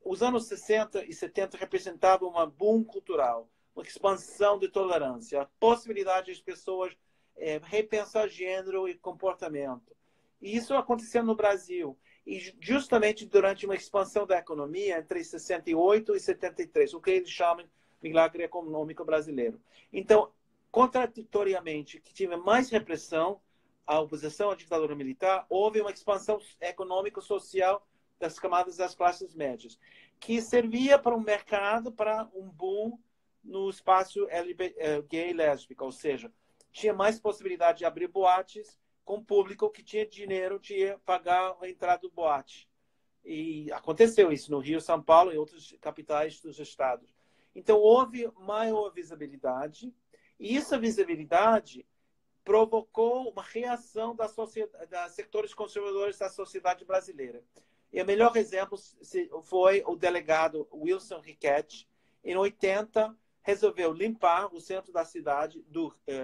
Os anos 60 e 70 representavam uma boom cultural, uma expansão de tolerância, a possibilidade das pessoas repensar gênero e comportamento. E isso aconteceu no Brasil. E justamente durante uma expansão da economia entre 68 e 73, o que eles chamam de milagre econômico brasileiro. Então, contraditoriamente, que tinha mais repressão, a oposição à ditadura militar, houve uma expansão econômico-social das camadas das classes médias, que servia para um mercado, para um boom no espaço gay e lésbico, ou seja, tinha mais possibilidade de abrir boates com público que tinha dinheiro de pagar a entrada do boate. E aconteceu isso no Rio, São Paulo e outras capitais dos estados. Então, houve maior visibilidade, e essa visibilidade provocou uma reação das setores conservadores da sociedade brasileira. E o melhor exemplo foi o delegado Wilson Riquetti, em 80, resolveu limpar o centro da cidade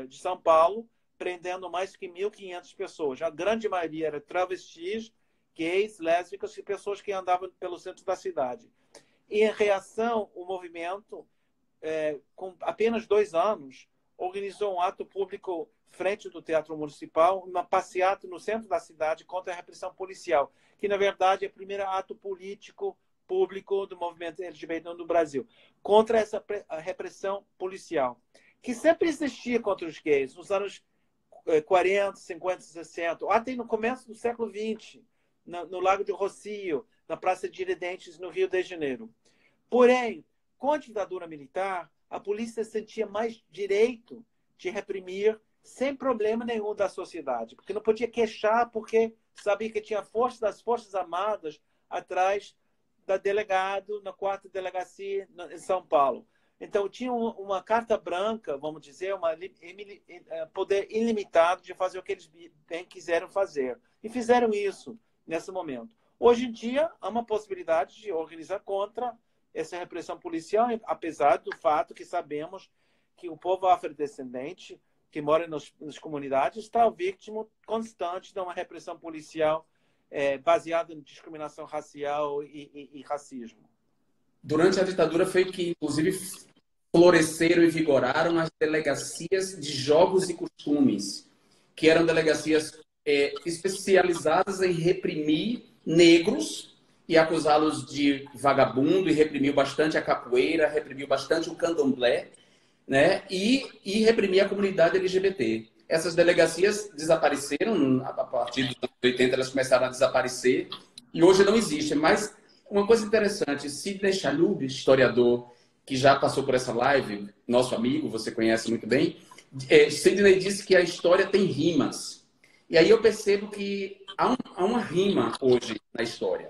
de São Paulo, prendendo mais que 1.500 pessoas. A grande maioria era travestis, gays, lésbicas e pessoas que andavam pelo centro da cidade. E, em reação, o movimento, com apenas 2 anos, organizou um ato público frente do Teatro Municipal, uma passeata no centro da cidade contra a repressão policial, que, na verdade, é o primeiro ato político público do movimento LGBT no Brasil, contra essa repressão policial, que sempre existia contra os gays, nos anos 40, 50, 60, até no começo do século XX, no Lago de Rocio, na Praça de Tiradentes, no Rio de Janeiro. Porém, com a ditadura militar, a polícia sentia mais direito de reprimir sem problema nenhum da sociedade, porque não podia queixar, porque sabia que tinha força das Forças Armadas atrás da delegado na 4ª delegacia em São Paulo. Então, tinha uma carta branca, vamos dizer, poder ilimitado de fazer o que eles bem quiseram fazer. E fizeram isso nesse momento. Hoje em dia, há uma possibilidade de organizar contra essa repressão policial, apesar do fato que sabemos que o povo afrodescendente que mora nas comunidades está vítima constante de uma repressão policial baseada em discriminação racial e racismo. Durante a ditadura foi que, inclusive, floresceram e vigoraram as delegacias de jogos e costumes, que eram delegacias especializadas em reprimir negros e acusá-los de vagabundo, e reprimiu bastante a capoeira, reprimiu bastante o candomblé, né? E reprimir a comunidade LGBT. Essas delegacias desapareceram, a partir dos anos 80 elas começaram a desaparecer, e hoje não existem. Mas uma coisa interessante, Sidney Chalhoub, historiador, que já passou por essa live, nosso amigo, você conhece muito bem, Sidney disse que a história tem rimas. E aí eu percebo que há uma rima hoje na história.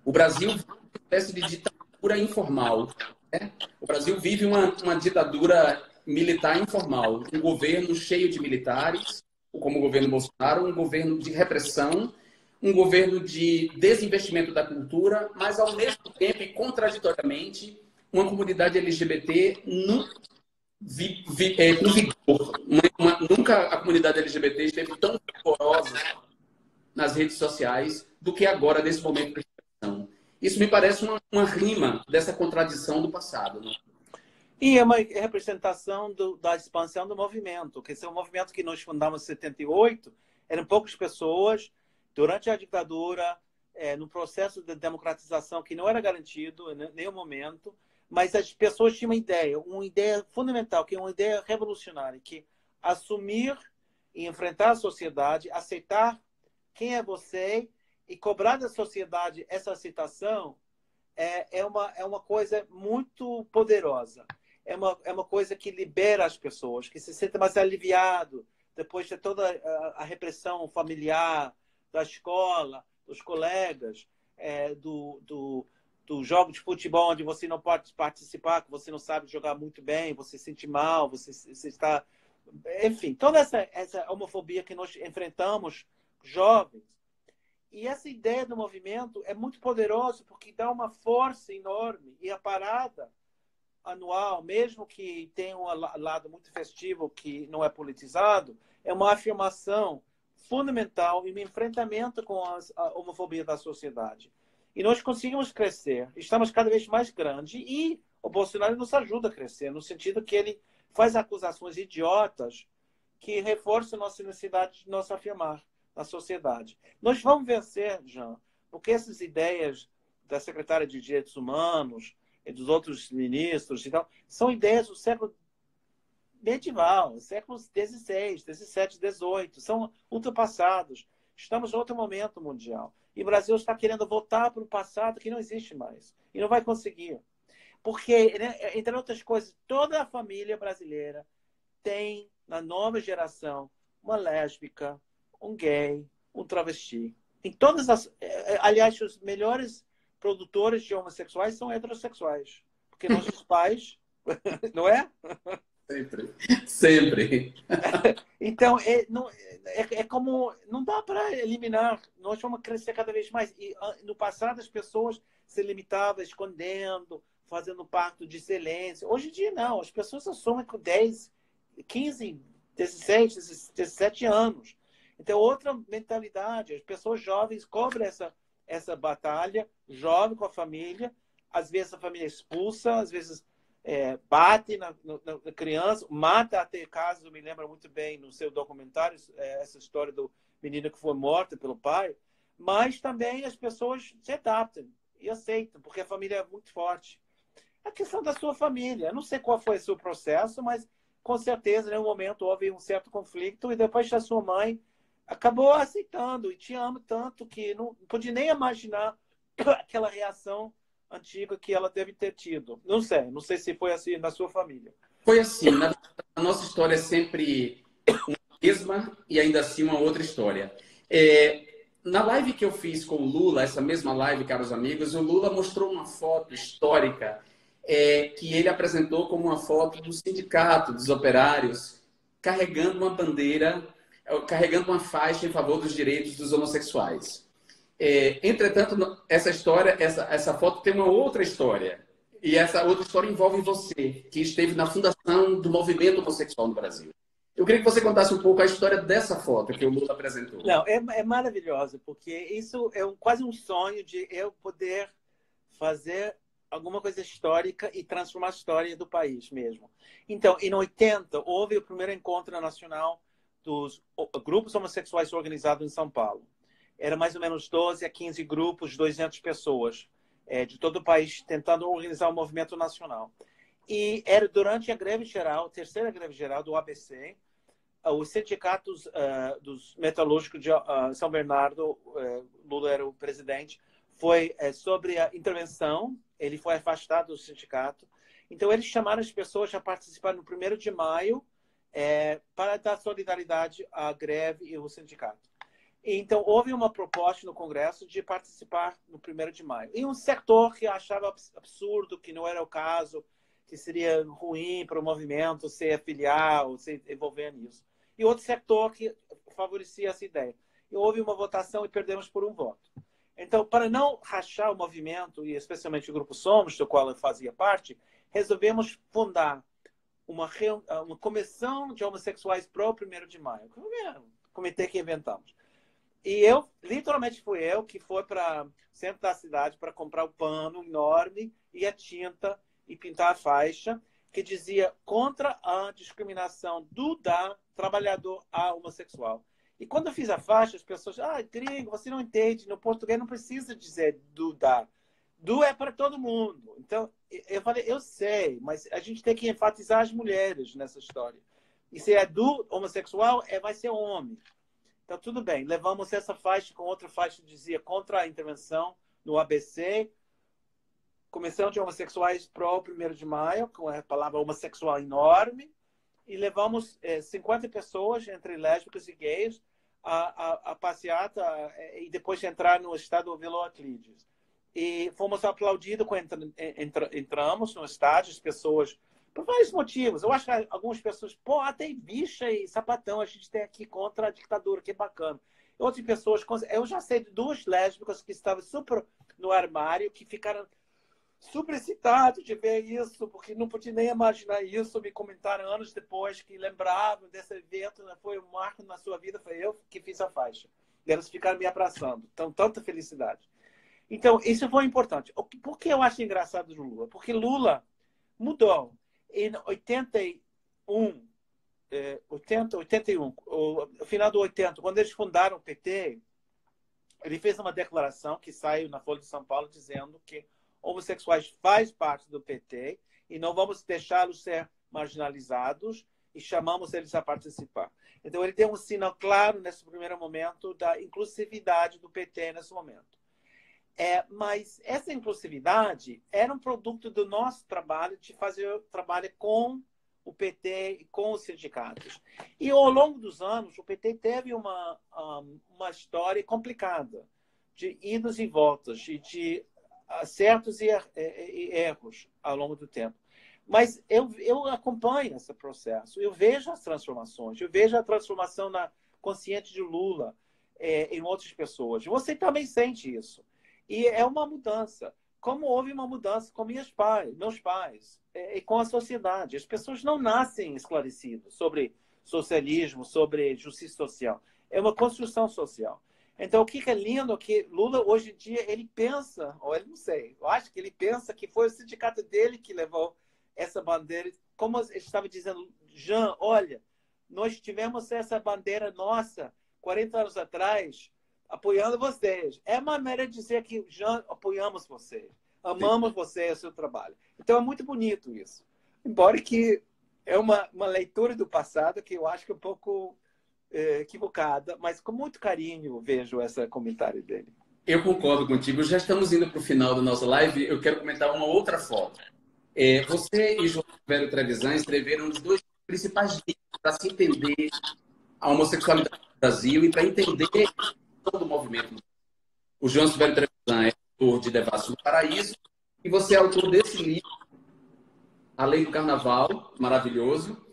O Brasil vive uma espécie de ditadura informal. Né? O Brasil vive uma ditadura militar informal. Um governo cheio de militares, como o governo Bolsonaro, um governo de repressão, um governo de desinvestimento da cultura, mas, ao mesmo tempo e contraditoriamente, uma comunidade LGBT com vigor. Nunca a comunidade LGBT esteve tão vigorosa nas redes sociais do que agora, nesse momento de expressão. Isso me parece uma rima dessa contradição do passado. Né? E é uma representação da expansão do movimento, que esse é um movimento que nós fundamos em 78, eram poucas pessoas, durante a ditadura, no processo de democratização que não era garantido em nenhum momento, mas as pessoas tinham uma ideia fundamental, que é uma ideia revolucionária, que assumir e enfrentar a sociedade, aceitar quem é você e cobrar da sociedade essa aceitação é uma coisa muito poderosa. É uma coisa que libera as pessoas, que se sente mais aliviado depois de toda a repressão familiar, da escola, dos colegas, do jogo de futebol onde você não pode participar, que você não sabe jogar muito bem, você se sente mal, você está... Enfim, toda essa homofobia que nós enfrentamos jovens. E essa ideia do movimento é muito poderosa porque dá uma força enorme. E a parada anual, mesmo que tenha um lado muito festivo que não é politizado, é uma afirmação fundamental e um enfrentamento com a homofobia da sociedade. E nós conseguimos crescer, estamos cada vez mais grandes e o Bolsonaro nos ajuda a crescer, no sentido que ele faz acusações idiotas que reforçam a nossa necessidade de nos afirmar na sociedade. Nós vamos vencer, Jean, porque essas ideias da secretária de Direitos Humanos e dos outros ministros e tal, são ideias do século medieval, séculos XVI, XVII, XVIII, são ultrapassados. Estamos em outro momento mundial. E o Brasil está querendo voltar para o passado que não existe mais. E não vai conseguir. Porque, né, entre outras coisas, toda a família brasileira tem, na nova geração, uma lésbica, um gay, um travesti. Em todas as... Aliás, os melhores produtores de homossexuais são heterossexuais. Porque nossos pais... Não é? Sempre. Sempre. Então, é como... Não dá para eliminar. Nós vamos crescer cada vez mais. E no passado, as pessoas se limitavam escondendo, fazendo pacto de silêncio. Hoje em dia, não. As pessoas assumem com 10, 15, 16, 17 anos. Então, outra mentalidade. As pessoas jovens cobrem essa batalha, jovem com a família. Às vezes, a família expulsa, às vezes... bate na criança, mata até casos, eu me lembro muito bem no seu documentário, essa história do menino que foi morto pelo pai, mas também as pessoas se adaptam e aceitam, porque a família é muito forte. A questão da sua família, eu não sei qual foi o seu processo, mas com certeza, em um momento, houve um certo conflito e depois a sua mãe acabou aceitando e te ama tanto que não podia nem imaginar aquela reação antiga que ela deve ter tido. Não sei se foi assim na sua família. Foi assim, a nossa história é sempre uma mesma e ainda assim uma outra história. Na live que eu fiz com o Lula, essa mesma live, caros amigos, o Lula mostrou uma foto histórica que ele apresentou como uma foto do sindicato dos operários carregando uma bandeira, carregando uma faixa em favor dos direitos dos homossexuais. Entretanto, essa história, essa foto tem uma outra história. E essa outra história envolve você, que esteve na fundação do movimento homossexual no Brasil. Eu queria que você contasse um pouco a história dessa foto que o Lula apresentou. Não, é maravilhosa, porque isso é quase um sonho de eu poder fazer alguma coisa histórica e transformar a história do país mesmo. Então, em 80, houve o primeiro encontro nacional dos grupos homossexuais organizados em São Paulo. Era mais ou menos 12 a 15 grupos, 200 pessoas de todo o país tentando organizar um movimento nacional. E era durante a greve geral, a terceira greve geral do ABC, os sindicatos dos metalúrgicos de São Bernardo, Lula era o presidente, foi sobre a intervenção, ele foi afastado do sindicato. Então, eles chamaram as pessoas a participar no 1º de maio para dar solidariedade à greve e ao sindicato. Então, houve uma proposta no Congresso de participar no 1º de maio. E um setor que achava absurdo, que não era o caso, que seria ruim para o movimento se afiliar ou se envolver nisso. E outro setor que favorecia essa ideia. E houve uma votação e perdemos por um voto. Então, para não rachar o movimento, e especialmente o Grupo Somos, do qual eu fazia parte, resolvemos fundar uma comissão de homossexuais para o 1º de maio. O comitê que inventamos. E literalmente fui eu que foi para o centro da cidade para comprar o pano enorme e a tinta e pintar a faixa que dizia contra a discriminação do trabalhador homossexual. E quando eu fiz a faixa, as pessoas, gringo, você não entende, no português não precisa dizer do da. Do é para todo mundo. Então, eu falei, eu sei, mas a gente tem que enfatizar as mulheres nessa história. E se é do homossexual, vai ser homem. Então, tudo bem. Levamos essa faixa com outra faixa que dizia contra a intervenção no ABC, Comissão de Homossexuais pro 1º de maio, com a palavra homossexual enorme, e levamos 50 pessoas, entre lésbicos e gays, a passeata e depois entrar no estádio Vila Euclides. E fomos aplaudidos quando entramos no estádio, as pessoas, por vários motivos. Eu acho que algumas pessoas, pô, tem bicha e sapatão, a gente tem aqui contra a ditadura, que bacana. Outras pessoas, eu já sei de 2 lésbicas que estavam super no armário, que ficaram super excitados de ver isso, porque não podia nem imaginar isso. Me comentaram anos depois que lembravam desse evento, né? Foi um marco na sua vida, foi eu que fiz a faixa. E elas ficaram me abraçando. Então, tanta felicidade. Então, isso foi importante. Por que eu acho engraçado do Lula? Porque Lula mudou. Em 81, no final do 80, quando eles fundaram o PT, ele fez uma declaração que saiu na Folha de São Paulo dizendo que homossexuais faz parte do PT e não vamos deixá-los ser marginalizados e chamamos eles a participar. Então, ele deu um sinal claro nesse primeiro momento da inclusividade do PT nesse momento. Mas essa inclusividade era um produto do nosso trabalho de fazer trabalho com o PT e com os sindicatos. E ao longo dos anos, o PT teve uma história complicada de idas e voltas, de acertos e erros ao longo do tempo. Mas eu acompanho esse processo, eu vejo as transformações, eu vejo a transformação na consciência de Lula em outras pessoas. Você também sente isso. E é uma mudança. Como houve uma mudança com meus pais, e com a sociedade. As pessoas não nascem esclarecidas sobre socialismo, sobre justiça social. É uma construção social. Então, o que é lindo é que Lula, hoje em dia, ele pensa, ou ele não sei, eu acho que ele pensa que foi o sindicato dele que levou essa bandeira. Como eu estava dizendo, Jean, olha, nós tivemos essa bandeira nossa 40 anos atrás, apoiando vocês. É uma maneira de dizer que já apoiamos vocês. Amamos vocês, o seu trabalho. Então, é muito bonito isso. Embora que é uma leitura do passado que eu acho que é um pouco equivocada, mas com muito carinho vejo esse comentário dele. Eu concordo contigo. Já estamos indo para o final da nossa live. Eu quero comentar uma outra foto. Você e João Silvério Trevisan escreveram os 2 principais livros para se entender a homossexualidade no Brasil e para entender todo o movimento. O João Silvério Trevisan é autor de Devassos no Paraíso e você é autor desse livro, A Lei do Carnaval, maravilhoso.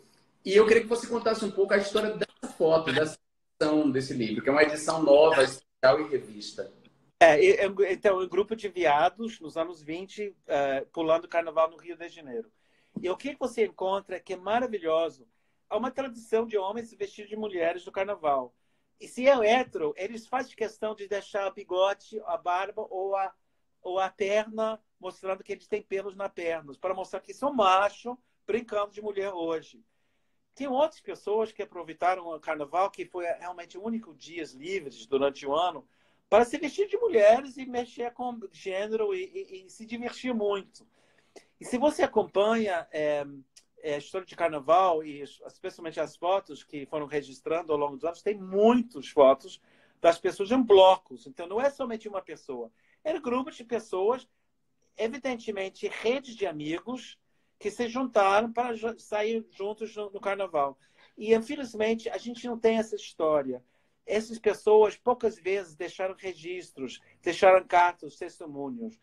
E eu queria que você contasse um pouco a história dessa foto, dessa edição desse livro, que é uma edição nova, especial e revista. Então, um grupo de viados, nos anos 20, pulando o carnaval no Rio de Janeiro. E o que você encontra que é maravilhoso? Há uma tradição de homens vestidos de mulheres no carnaval. E se é hétero, eles fazem questão de deixar o bigode, a barba ou a perna, mostrando que eles têm pelos na perna, para mostrar que são macho brincando de mulher hoje. Tem outras pessoas que aproveitaram o carnaval, que foi realmente o único dias livres durante o ano, para se vestir de mulheres e mexer com gênero e se divertir muito. E se você acompanha a história de carnaval, e especialmente as fotos que foram registrando ao longo dos anos, tem muitas fotos das pessoas em blocos. Então, não é somente uma pessoa. Era grupos de pessoas, evidentemente, redes de amigos, que se juntaram para sair juntos no carnaval. E, infelizmente, a gente não tem essa história. Essas pessoas, poucas vezes, deixaram registros, deixaram cartas, testemunhos.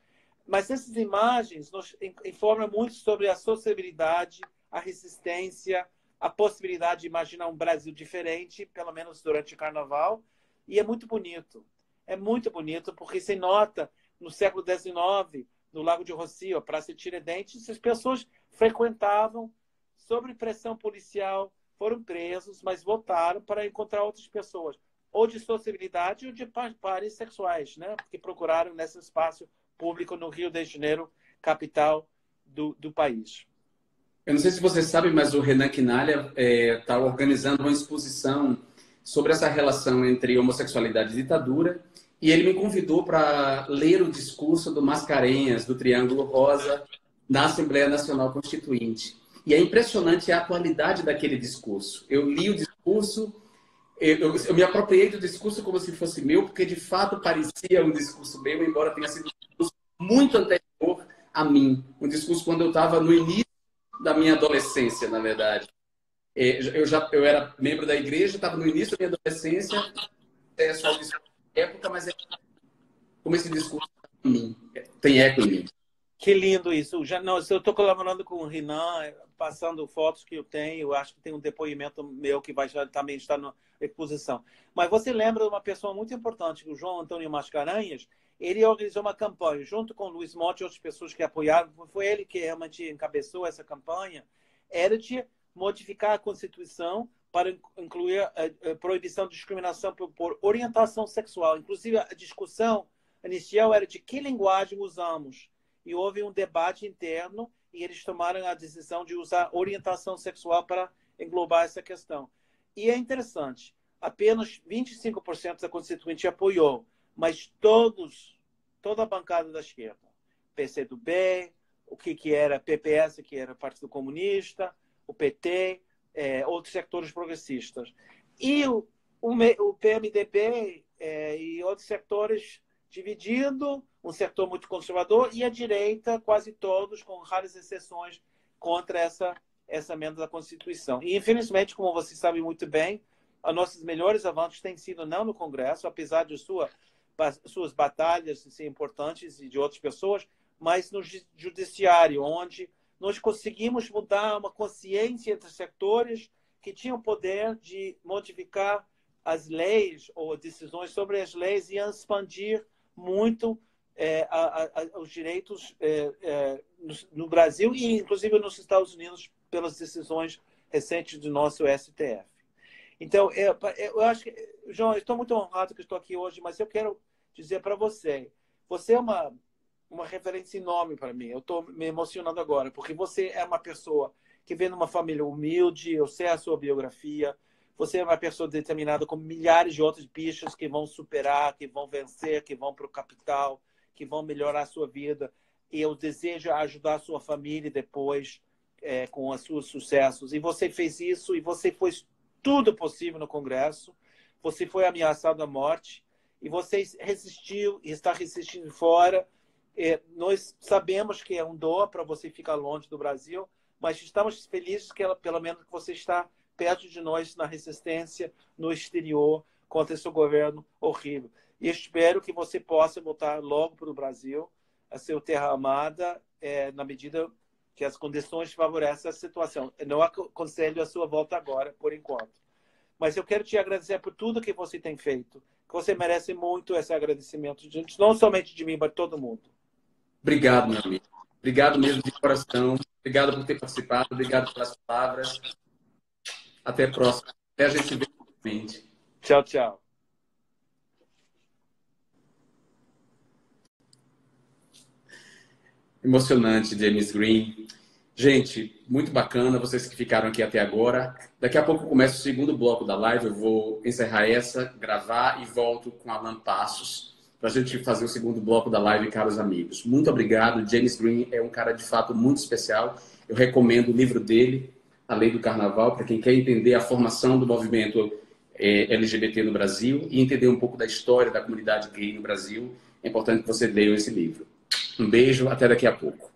Mas essas imagens nos informam muito sobre a sociabilidade, a resistência, a possibilidade de imaginar um Brasil diferente, pelo menos durante o carnaval. E é muito bonito. É muito bonito, porque se nota, no século XIX, no Lago de Rocio, a Praça de Tiradentes, as pessoas frequentavam sob pressão policial, foram presos, mas voltaram para encontrar outras pessoas, ou de sociabilidade ou de pares sexuais, né? Que procuraram nesse espaço público no Rio de Janeiro, capital do país. Eu não sei se você sabe, mas o Renan Quinalha está organizando uma exposição sobre essa relação entre homossexualidade e ditadura, e ele me convidou para ler o discurso do Mascarenhas, do Triângulo Rosa, na Assembleia Nacional Constituinte. E é impressionante a atualidade daquele discurso. Eu li o discurso, eu me apropriei do discurso como se fosse meu, porque de fato parecia um discurso meu, embora tenha sido um discurso muito anterior a mim. Um discurso quando eu estava no início da minha adolescência, na verdade. Eu era membro da igreja, estava no início da minha adolescência, acesso ao discurso da época, mas é como esse discurso em mim, tem eco em mim. Que lindo isso. Já, não, eu estou colaborando com o Renan, passando fotos que eu tenho. Eu acho que tem um depoimento meu que vai também estar na exposição. Mas você lembra de uma pessoa muito importante, o João Antônio Mascarenhas. Ele organizou uma campanha, junto com o Luiz Monte e outras pessoas que apoiaram. Foi ele que realmente encabeçou essa campanha. Era de modificar a Constituição para incluir a proibição de discriminação por orientação sexual. Inclusive, a discussão inicial era de que linguagem usamos. E houve um debate interno e eles tomaram a decisão de usar orientação sexual para englobar essa questão. E é interessante, apenas 25% da Constituinte apoiou, mas toda a bancada da esquerda, PCdoB, o que era PPS, que era Partido Comunista, o PT, outros setores progressistas. E o PMDB e outros setores dividindo, um setor muito conservador, e a direita, quase todos, com raras exceções, contra essa emenda da Constituição. E, infelizmente, como vocês sabem muito bem, os nossos melhores avanços têm sido não no Congresso, apesar de suas batalhas ser importantes e de outras pessoas, mas no Judiciário, onde nós conseguimos mudar uma consciência entre setores que tinham poder de modificar as leis ou decisões sobre as leis e expandir muito os direitos no Brasil e, inclusive, nos Estados Unidos, pelas decisões recentes do nosso STF. Então, eu acho que, João, eu estou muito honrado que estou aqui hoje, mas eu quero dizer para você, você é uma referência enorme para mim. Eu estou me emocionando agora, porque você é uma pessoa que vem de uma família humilde, eu sei a sua biografia, você é uma pessoa determinada com milhares de outros bichos que vão superar, que vão vencer, que vão para o capital, que vão melhorar a sua vida. E eu desejo ajudar a sua família depois com os seus sucessos. E você fez isso e você fez tudo possível no Congresso. Você foi ameaçado à morte e você resistiu e está resistindo fora. Nós sabemos que é um dor para você ficar longe do Brasil, mas estamos felizes que pelo menos que você está perto de nós na resistência no exterior contra esse governo horrível. E espero que você possa voltar logo para o Brasil, a ser terra amada, na medida que as condições favorecem a situação. Eu não aconselho a sua volta agora, por enquanto. Mas eu quero te agradecer por tudo que você tem feito, que você merece muito esse agradecimento, não somente de mim, mas de todo mundo. Obrigado, meu amigo. Obrigado mesmo de coração. Obrigado por ter participado. Obrigado pelas palavras. Até a próxima. Até a gente se vê novamente. Tchau, tchau. Emocionante, James Green. Gente, muito bacana vocês que ficaram aqui até agora. Daqui a pouco começa o segundo bloco da live. Eu vou encerrar essa, gravar e volto com Alan Passos para a gente fazer o segundo bloco da live, caros amigos. Muito obrigado. James Green é um cara de fato muito especial. Eu recomendo o livro dele, A Lei do Carnaval, para quem quer entender a formação do movimento LGBT no Brasil e entender um pouco da história da comunidade gay no Brasil. É importante que você leia esse livro. Um beijo, até daqui a pouco.